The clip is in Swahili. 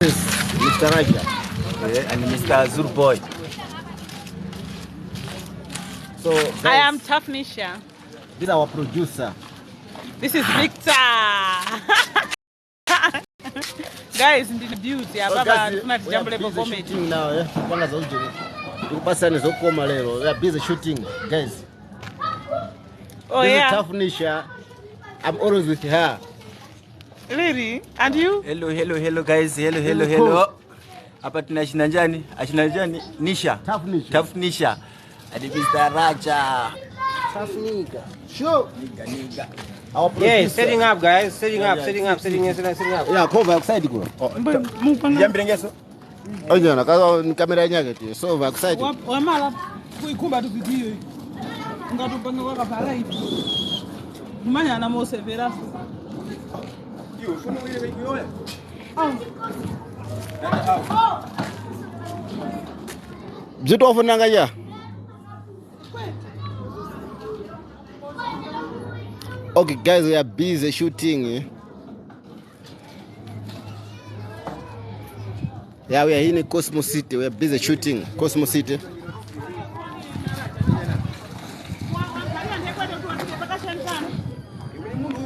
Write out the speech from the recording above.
This is Mr. Rajah. Yeah, and Mr. Zulu boy. So guys, I am Tough Nisha. this is our producer. This is Victor. Guys, in the beauty. So Baba, guys, tuna jambo level busy comedy. shooting now, yeah. Panga za ujeni. Tukupasane zokoma lero. We are busy shooting, guys. Oh this yeah. Is Tough Nisha. I'm always with her. Really? And you? Hello guys. Hello. Hapa tunashina njani? Ashina njani? Nisha. Tough Nisha. And Mr. Rajah. Tough nigga. Sure. Nigga. Our producer. Yeah, setting up guys. Setting up. Yeah, cover outside go. Jambirengeso. Onyana kaza ni kamera yake tu. So outside. Wamala kuikumba tu video hii. Ngatupanga kwa kapala hivi. Manya na mose veraso. Yo, funo wewe wewe. Zito ofunanga ya. Okay guys, we are busy shooting. Yeah, we are in Cosmo City. We are busy shooting Cosmo City.